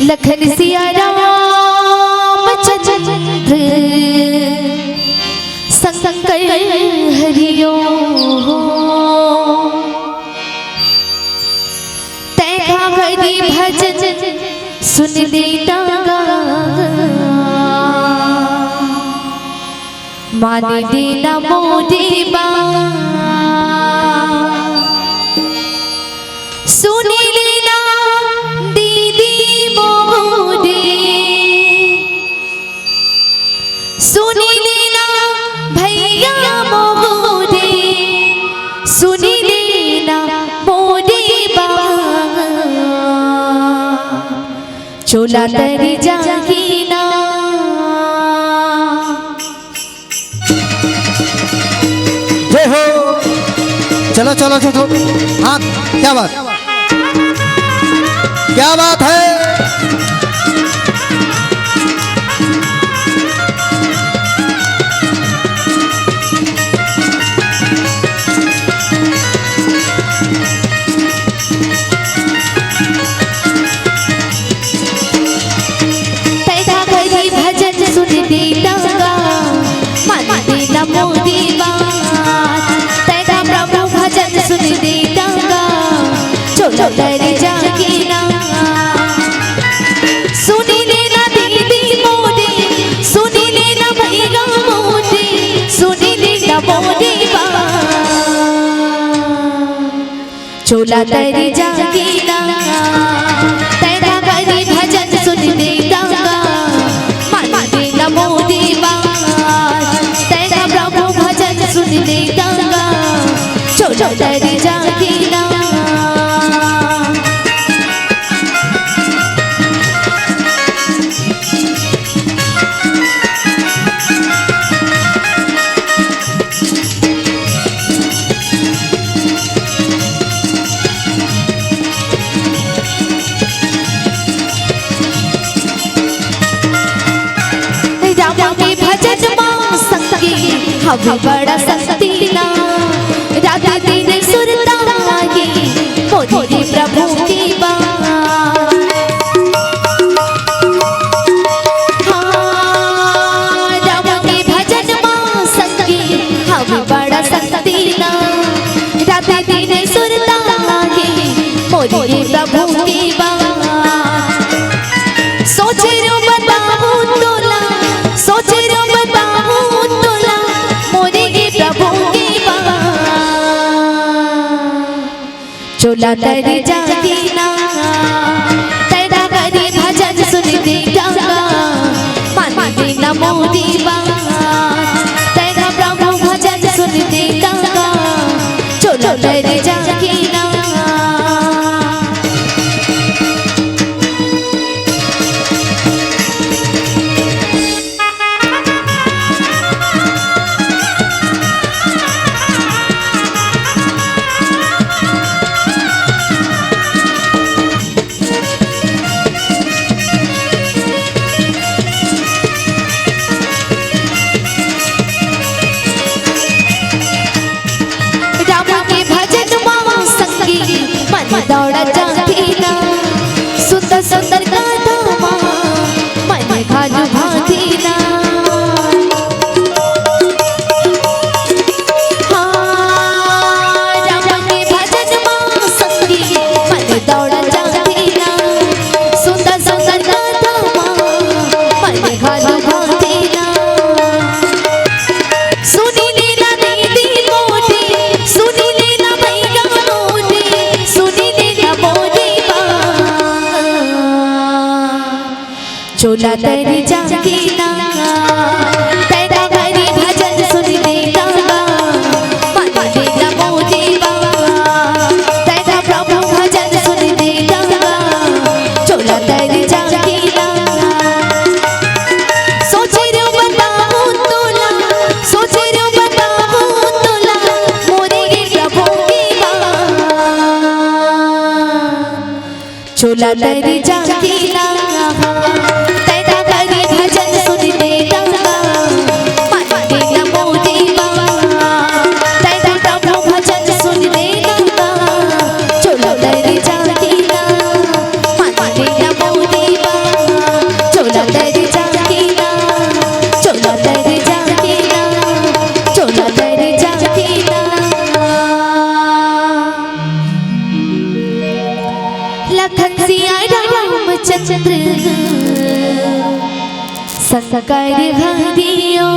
लखन सिया राम चंद्र संकर हरियो तैखा करी भजन सुन लेता मान देना मोरे बात सुन लेना दीदी मोरे सुन लेना भैया मोरे सुन लेना मोरे बात चोला तर जागीना चलो चलो चलो हाँ क्या बात है तैखा करी भजन सुन देता मान देना मोरी बात तैखा प्रभु भजन सुन देता चोला तर जागीना सुन लेना दीदी मोरे सुन लेना भैया मोरे सुन लेना मोरे बात चोला तर जागीना तैखा करी भजन सुन देता मान देना मोरे बात तैखा प्रभु भजन सुन देता चोला तर जागीना हमें बड़ा शक्ति ना रात दिन सुरता लागे मोरे प्रभु की बात हाँ राम के भजन मां संगी हमें बड़ा शक्ति ना रात दिन सुरता लागे मोरे प्रभु की बात सोचे रो बताऊं तोला सोचे रो बताऊं तोला मोरे प्रभु की बात चोला तर जागीना तैखा करी भजन सुन देता मान देना मोरी बात तैखा प्रभु भजन सुन देता चोला तर जागीना दौड़ा जाती ना सुंदर सुंदर गाता मन खालू भाती ना हाँ राम के भजन मां संगी मन दौड़ा जाती ना सुंदर सुंदर गाता मन खालू भाती ना सुन लेना दीदी मोरे सुन लेना भैया मोरे सुन चोला तर जागीना तैखा करी भजन सुन देता मान देना मोरे बात तैखा प्रभु भजन सुन देता चोला तर जागीना सोचे रो बताऊं तोला सोचे रो बताऊं तोला मोरे प्रभु की बात चोला तर जागीना तैखा करी भजन सुन देता मान देना मोरे बात तैखा प्रभु भजन सुन देता चोला तर जागीना मान देना मोरे बात लखन सिया रामचंद्र शंकर हरिओ।